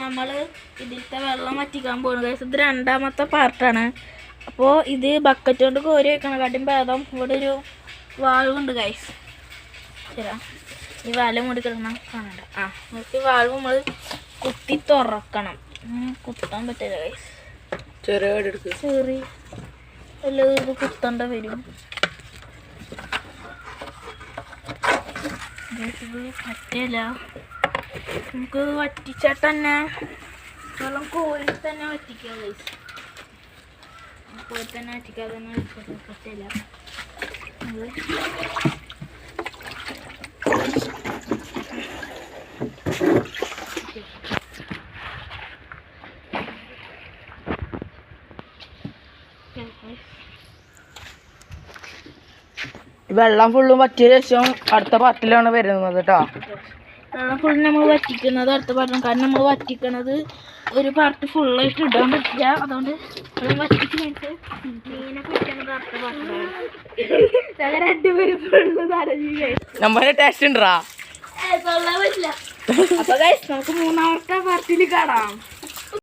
നമ്മൾ ഇതിലത്തെ വെള്ളം വറ്റിക്കാൻ പോകുന്നത് ഗൈസ്. ഇത് രണ്ടാമത്തെ പാർട്ടാണ്. അപ്പോൾ ഇത് ബക്കറ്റ് കൊണ്ട് കോരി വെക്കണക്കാട്ടും ഭേദം ഇവിടെ ഒരു വാൾവുണ്ട് ഗൈസ്. ശരി, ഈ വാൽവ് മൂടി കിടക്കണം കാണണ്ട. നമുക്ക് ഈ വാൾവ് നമ്മൾ കുത്തി തുറക്കണം. കുത്താൻ പറ്റില്ല ഗൈസ്. ചെറിയ എല്ലാം ഇത് കുത്തണ്ട വരും. പറ്റില്ല, നമുക്ക് വറ്റിച്ചാൽ തന്നെ വെള്ളം കോരി തന്നെ വറ്റിക്കാം ഗൈസ്. കോരി തന്നെ വറ്റിക്കാതെ തന്നെ പറ്റില്ല. വെള്ളം ഫുള്ളും വറ്റിയ ശേഷം അടുത്ത പാർട്ടിലാണ് വരുന്നത് കേട്ടോ. വെള്ളം ഫുള്ള് നമ്മൾ വറ്റിക്കുന്നത് അടുത്ത പാർട്ടിലാണ്. കാരണം നമ്മൾ വറ്റിക്കണത് ഒരു പാർട്ട് ഫുള്ളായിട്ട് ഇടാൻ പറ്റില്ല. അതുകൊണ്ട് വറ്റിച്ച് കഴിഞ്ഞിട്ട് മീനെ പിടിക്കുന്നത് അടുത്ത പാർട്ടിലാണ്. രണ്ടുപേരും ഫുള്ള് നനഞ്ഞു. നമ്മുടെ ടേസ്റ്റ് ഉണ്ടാ പറ്റില്ല. അപ്പൊ ഗൈസ് നമുക്ക് മൂന്നാമത്തെ പാർട്ടിയിൽ കാണാം.